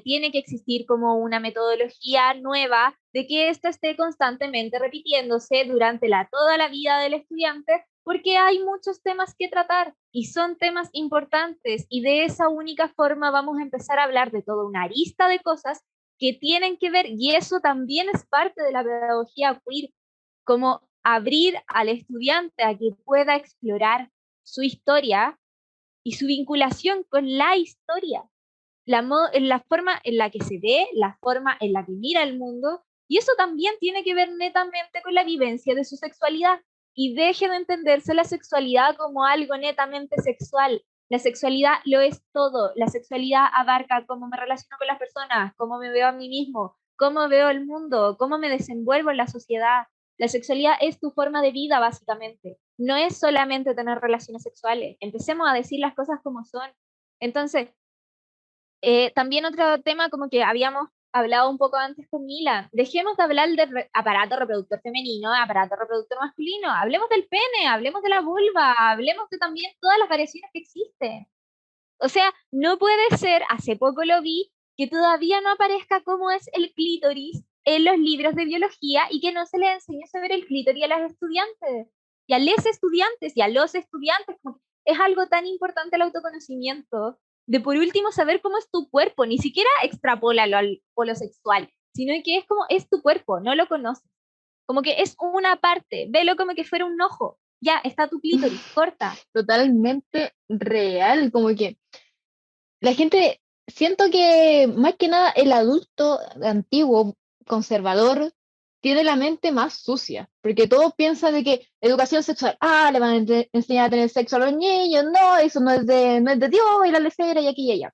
tiene que existir como una metodología nueva de que esto esté constantemente repitiéndose durante toda la vida del estudiante, porque hay muchos temas que tratar y son temas importantes y de esa única forma vamos a empezar a hablar de toda una arista de cosas que tienen que ver, y eso también es parte de la pedagogía queer, como abrir al estudiante a que pueda explorar su historia y su vinculación con la historia, la forma en la que se ve, la forma en la que mira el mundo, y eso también tiene que ver netamente con la vivencia de su sexualidad, y deje de entenderse la sexualidad como algo netamente sexual. La sexualidad lo es todo. La sexualidad abarca cómo me relaciono con las personas, cómo me veo a mí mismo, cómo veo el mundo, cómo me desenvuelvo en la sociedad. La sexualidad es tu forma de vida, básicamente. No es solamente tener relaciones sexuales. Empecemos a decir las cosas como son. Entonces, también otro tema como que habíamos hablado un poco antes con Mila, dejemos de hablar del aparato reproductor femenino, aparato reproductor masculino, hablemos del pene, hablemos de la vulva, hablemos de también todas las variaciones que existen. O sea, no puede ser, hace poco lo vi, que todavía no aparezca cómo es el clítoris en los libros de biología y que no se les enseñe sobre el clítoris a las estudiantes, y a les estudiantes y a los estudiantes. Es algo tan importante el autoconocimiento, de por último saber cómo es tu cuerpo, ni siquiera extrapólalo al polo sexual, sino que es como es tu cuerpo, no lo conoces. Como que es una parte, velo como que fuera un ojo, ya está tu clítoris, corta. Totalmente real, como que la gente, siento que más que nada el adulto antiguo, conservador, tiene la mente más sucia, porque todos piensan de que educación sexual, le van a enseñar a tener sexo a los niños, no, eso no es de Dios, y la lecera y aquí y allá.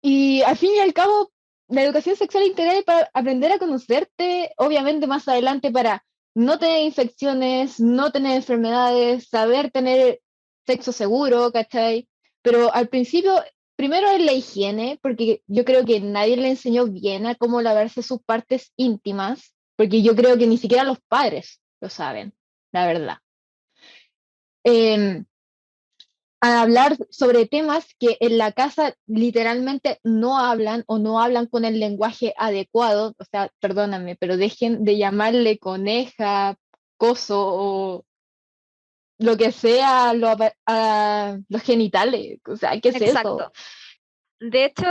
Y al fin y al cabo, la educación sexual integral es para aprender a conocerte, obviamente más adelante para no tener infecciones, no tener enfermedades, saber tener sexo seguro, ¿cachai? Pero al principio, primero es la higiene, porque yo creo que nadie le enseñó bien a cómo lavarse sus partes íntimas, porque yo creo que ni siquiera los padres lo saben, la verdad. Em, a hablar sobre temas que en la casa literalmente no hablan o no hablan con el lenguaje adecuado. O sea, perdóname, pero dejen de llamarle coneja, coso lo que sea los genitales. O sea, ¿qué es eso? Exacto. De hecho,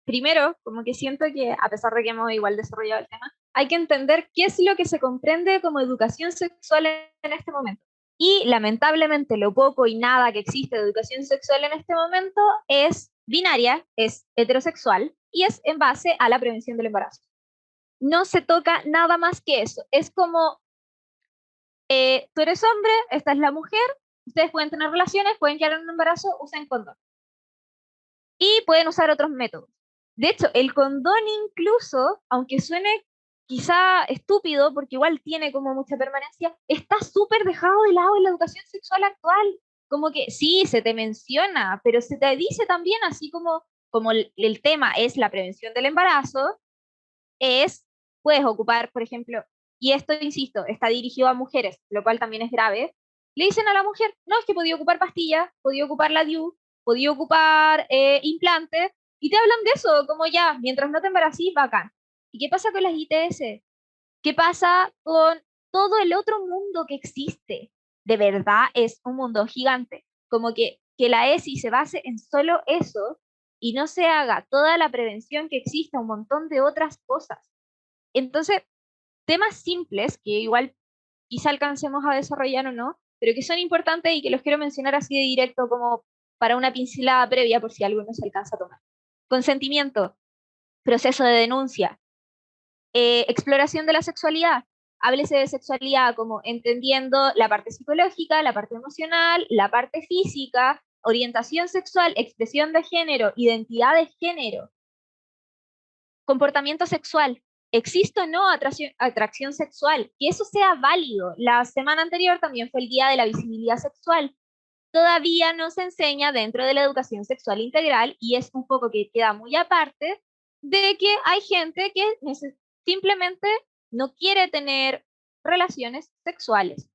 primero, como que siento que, a pesar de que hemos igual desarrollado el tema, hay que entender qué es lo que se comprende como educación sexual en este momento. Y lamentablemente lo poco y nada que existe de educación sexual en este momento es binaria, es heterosexual y es en base a la prevención del embarazo. No se toca nada más que eso. Es como, tú eres hombre, esta es la mujer, ustedes pueden tener relaciones, pueden quedar en un embarazo, usen condón. Y pueden usar otros métodos. De hecho, el condón incluso, aunque suene quizá estúpido, porque igual tiene como mucha permanencia, está súper dejado de lado en la educación sexual actual. Como que sí, se te menciona, pero se te dice también, así como el tema es la prevención del embarazo, puedes ocupar, por ejemplo, y esto, insisto, está dirigido a mujeres, lo cual también es grave, le dicen a la mujer, no, es que podía ocupar pastillas, podía ocupar la DIU, podía ocupar implantes, y te hablan de eso, como ya, mientras no te embaracís, bacán. ¿Y qué pasa con las ITS? ¿Qué pasa con todo el otro mundo que existe? De verdad es un mundo gigante. Como que la ESI se base en solo eso y no se haga toda la prevención que existe, un montón de otras cosas. Entonces, temas simples que igual quizá alcancemos a desarrollar o no, pero que son importantes y que los quiero mencionar así de directo como para una pincelada previa por si algo no se alcanza a tomar. Consentimiento, proceso de denuncia, exploración de la sexualidad. Háblese de sexualidad como entendiendo la parte psicológica, la parte emocional, la parte física, orientación sexual, expresión de género, identidad de género, comportamiento sexual. ¿Existe o no atracción sexual? Que eso sea válido. La semana anterior también fue el Día de la Visibilidad Sexual. Todavía no se enseña dentro de la educación sexual integral y es un poco que queda muy aparte de que hay gente que simplemente no quiere tener relaciones sexuales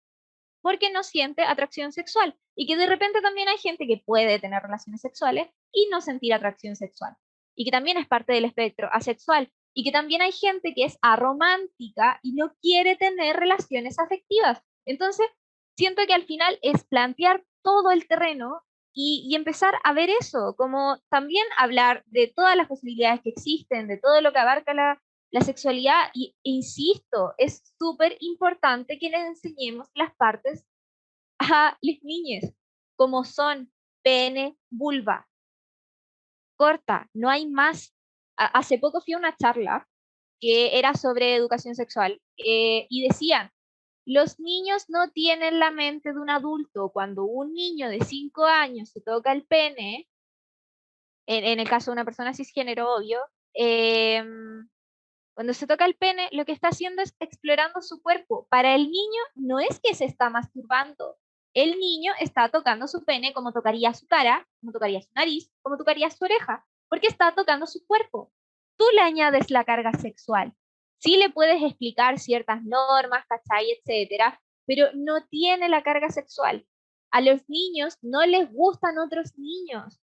porque no siente atracción sexual y que de repente también hay gente que puede tener relaciones sexuales y no sentir atracción sexual y que también es parte del espectro asexual y que también hay gente que es aromántica y no quiere tener relaciones afectivas. Entonces, siento que al final es plantear todo el terreno y empezar a ver eso, como también hablar de todas las posibilidades que existen, de todo lo que abarca la sexualidad, y insisto, es súper importante que les enseñemos las partes a las niñas, como son pene, vulva, corta, no hay más. Hace poco fui a una charla que era sobre educación sexual y decían, los niños no tienen la mente de un adulto. Cuando un niño de 5 años se toca el pene, en el caso de una persona cisgénero, obvio, eh, cuando se toca el pene, lo que está haciendo es explorando su cuerpo. Para el niño no es que se está masturbando. El niño está tocando su pene como tocaría su cara, como tocaría su nariz, como tocaría su oreja, porque está tocando su cuerpo. Tú le añades la carga sexual. Sí le puedes explicar ciertas normas, ¿cachai? Etcétera, pero no tiene la carga sexual. A los niños no les gustan otros niños.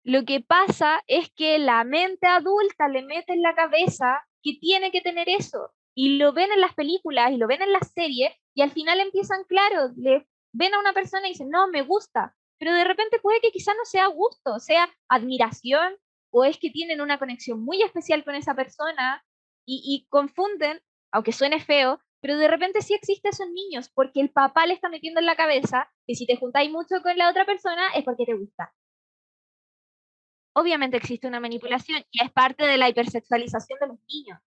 Lo que pasa es que la mente adulta le mete en la cabeza que tiene que tener eso. Y lo ven en las películas y lo ven en las series y al final empiezan, claro, le ven a una persona y dicen, no, me gusta. Pero de repente puede que quizá no sea gusto, sea admiración o es que tienen una conexión muy especial con esa persona y confunden, aunque suene feo, pero de repente sí existen esos niños porque el papá le está metiendo en la cabeza que si te juntáis mucho con la otra persona es porque te gusta. Obviamente existe una manipulación y es parte de la hipersexualización de los niños.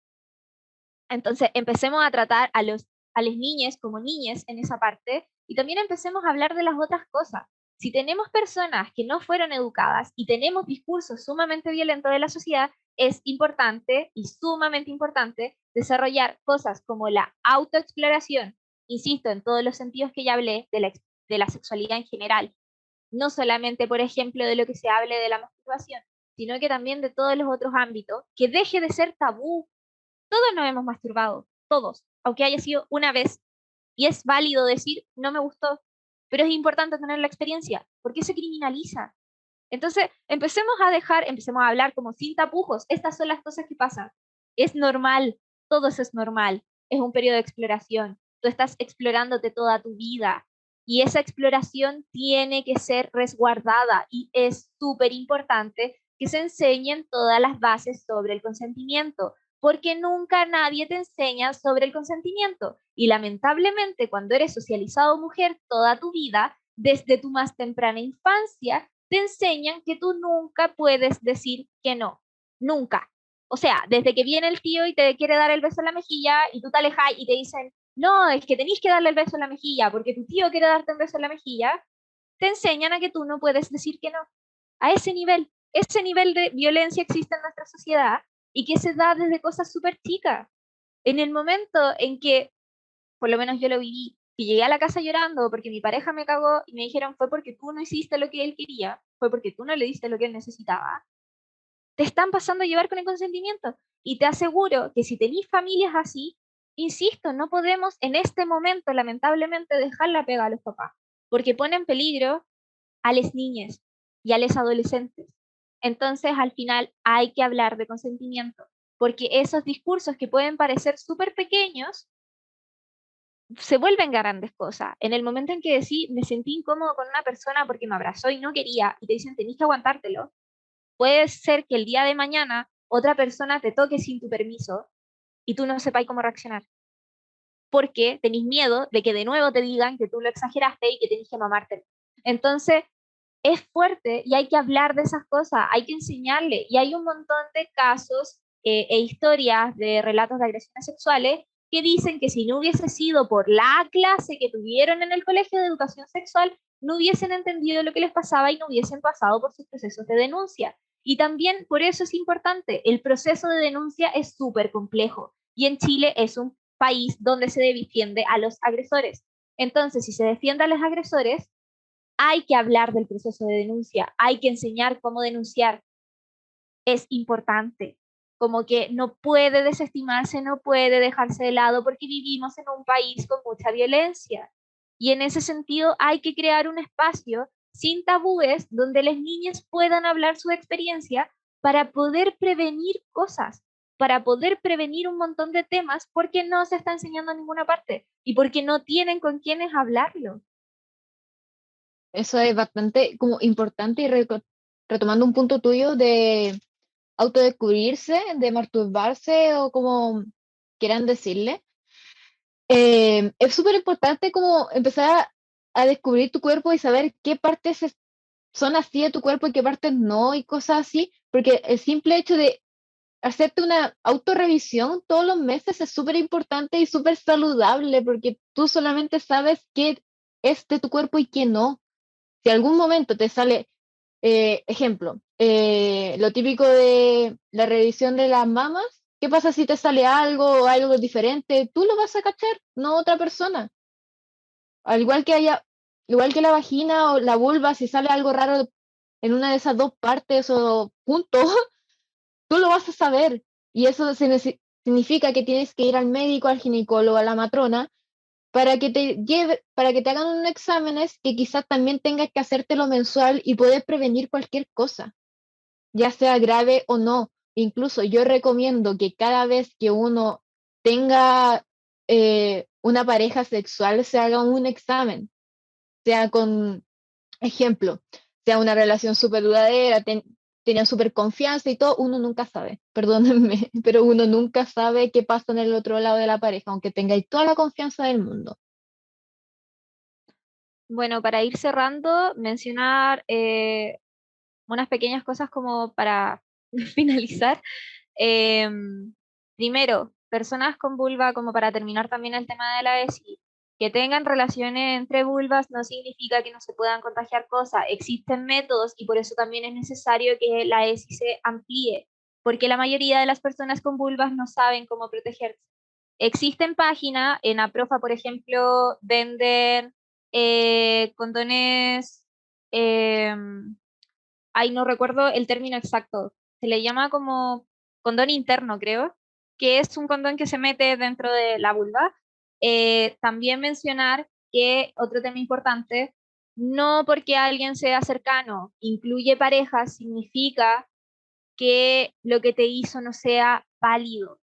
Entonces, empecemos a tratar a las niñas como niñas en esa parte y también empecemos a hablar de las otras cosas. Si tenemos personas que no fueron educadas y tenemos discursos sumamente violentos de la sociedad, es importante y sumamente importante desarrollar cosas como la autoexploración, insisto, en todos los sentidos que ya hablé de la sexualidad en general, no solamente, por ejemplo, de lo que se hable de la masturbación, sino que también de todos los otros ámbitos, que deje de ser tabú. Todos nos hemos masturbado, todos, aunque haya sido una vez, y es válido decir, no me gustó, pero es importante tener la experiencia, porque se criminaliza. Entonces, empecemos a hablar como sin tapujos, estas son las cosas que pasan. Es normal, todo eso es normal, es un periodo de exploración. tú estás explorándote toda tu vida y esa exploración tiene que ser resguardada y es súper importante que se enseñen todas las bases sobre el consentimiento, porque nunca nadie te enseña sobre el consentimiento. Y lamentablemente, cuando eres socializado mujer toda tu vida, desde tu más temprana infancia, te enseñan que tú nunca puedes decir que no, nunca. O sea, desde que viene el tío y te quiere dar el beso en la mejilla y tú te alejas y te dicen, no, es que tenéis que darle el beso en la mejilla porque tu tío quiere darte un beso en la mejilla, te enseñan a que tú no puedes decir que no. A ese nivel de violencia existe en nuestra sociedad y que se da desde cosas súper chicas. En el momento en que, por lo menos yo lo viví, que llegué a la casa llorando porque mi pareja me cagó y me dijeron fue porque tú no hiciste lo que él quería, fue porque tú no le diste lo que él necesitaba, te están pasando a llevar con el consentimiento. Y te aseguro que si tenéis familias así, insisto, no podemos en este momento, lamentablemente, dejar la pega a los papás, porque pone en peligro a las niñas y a los adolescentes. Entonces, al final, hay que hablar de consentimiento, porque esos discursos que pueden parecer súper pequeños se vuelven grandes cosas. En el momento en que decís, me sentí incómodo con una persona porque me abrazó y no quería, y te dicen, tenés que aguantártelo, puede ser que el día de mañana otra persona te toque sin tu permiso y tú no sepáis cómo reaccionar, porque tenéis miedo de que de nuevo te digan que tú lo exageraste y que tenés que mamarte. Entonces, es fuerte y hay que hablar de esas cosas, hay que enseñarle. Y hay un montón de casos e historias de relatos de agresiones sexuales que dicen que si no hubiese sido por la clase que tuvieron en el colegio de educación sexual, no hubiesen entendido lo que les pasaba y no hubiesen pasado por sus procesos de denuncia. Y también por eso es importante, el proceso de denuncia es súper complejo y en Chile es un país donde se defiende a los agresores. Entonces, si se defiende a los agresores, hay que hablar del proceso de denuncia, hay que enseñar cómo denunciar, es importante, como que no puede desestimarse, no puede dejarse de lado porque vivimos en un país con mucha violencia. Y en ese sentido hay que crear un espacio sin tabúes donde las niñas puedan hablar su experiencia para poder prevenir cosas, para poder prevenir un montón de temas porque no se está enseñando en ninguna parte y porque no tienen con quienes hablarlo. Eso es bastante como importante y retomando un punto tuyo de autodescubrirse, de masturbarse o como quieran decirle. Es súper importante como empezar a descubrir tu cuerpo y saber qué partes son así de tu cuerpo y qué partes no y cosas así, porque el simple hecho de hacerte una autorrevisión todos los meses es súper importante y súper saludable porque tú solamente sabes qué es de tu cuerpo y qué no. Si algún momento te sale, ejemplo, lo típico de la revisión de las mamas, ¿qué pasa si te sale algo o algo diferente? Tú lo vas a cachar, no otra persona. Al igual que igual que la vagina o la vulva, si sale algo raro en una de esas dos partes o juntos, tú lo vas a saber. Y eso significa que tienes que ir al médico, al ginecólogo, a la matrona, para que te hagan unos exámenes que quizás también tengas que hacértelo mensual y poder prevenir cualquier cosa, ya sea grave o no. Incluso yo recomiendo que cada vez que uno tenga una pareja sexual se haga un examen, sea con ejemplo, sea una relación súper duradera, tenían súper confianza y todo, uno nunca sabe, perdónenme, pero uno nunca sabe qué pasa en el otro lado de la pareja, aunque tengáis toda la confianza del mundo. Bueno, para ir cerrando, mencionar unas pequeñas cosas como para finalizar. Primero, personas con vulva, como para terminar también el tema de la ESI, que tengan relaciones entre vulvas no significa que no se puedan contagiar cosas. Existen métodos y por eso también es necesario que la ESI se amplíe, porque la mayoría de las personas con vulvas no saben cómo protegerse. Existen páginas, en Aprofa, por ejemplo, venden condones, ay, no recuerdo el término exacto, se le llama como condón interno, creo, que es un condón que se mete dentro de la vulva. También mencionar que otro tema importante, no porque alguien sea cercano, incluye parejas, significa que lo que te hizo no sea válido.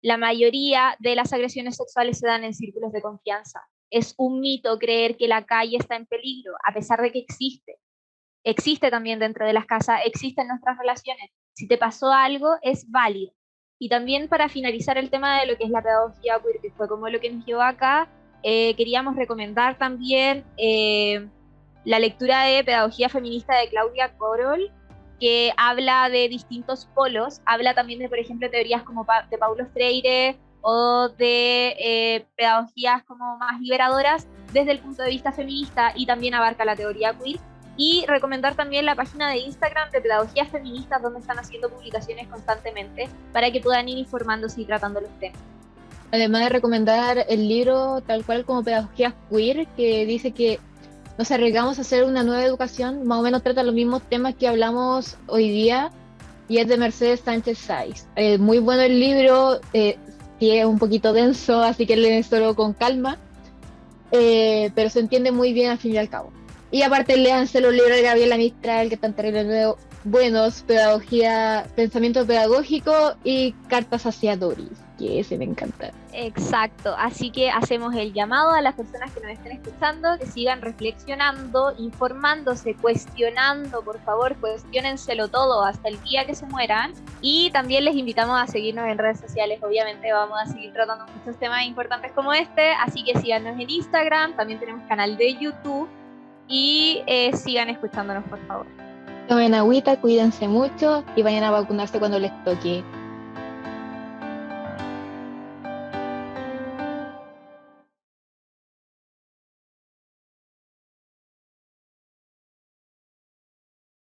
la mayoría de las agresiones sexuales se dan en círculos de confianza. Es un mito creer que la calle está en peligro, a pesar de que existe. Existe también dentro de las casas, existe en nuestras relaciones. Si te pasó algo, es válido. Y también para finalizar el tema de lo que es la pedagogía queer, que fue como lo que nos llevó acá, queríamos recomendar también la lectura de Pedagogía Feminista de Claudia Corol, que habla de distintos polos, habla también de, por ejemplo, teorías como de Paulo Freire o de pedagogías como más liberadoras desde el punto de vista feminista, y también abarca la teoría queer. Y recomendar también la página de Instagram de Pedagogías Feministas, donde están haciendo publicaciones constantemente para que puedan ir informándose y tratando los temas. Además de recomendar el libro tal cual como Pedagogía Queer, que dice que nos arriesgamos a hacer una nueva educación, más o menos trata los mismos temas que hablamos hoy día, y es de Mercedes Sánchez Saiz. Muy bueno el libro, sí es un poquito denso, así que leen solo con calma, pero se entiende muy bien al fin y al cabo. Y aparte, léanse los libros de Gabriela Mistral, que están terribles buenos, Pedagogía, Pensamiento Pedagógico y Cartas hacia Doris, que ese me encanta. Exacto, así que hacemos el llamado a las personas que nos estén escuchando, que sigan reflexionando, informándose, cuestionando, por favor, cuestiónenselo todo hasta el día que se mueran. Y también les invitamos a seguirnos en redes sociales, obviamente vamos a seguir tratando muchos temas importantes como este, así que síganos en Instagram, también tenemos canal de YouTube, y sigan escuchándonos, por favor. Tomen agüita, cuídense mucho y vayan a vacunarse cuando les toque.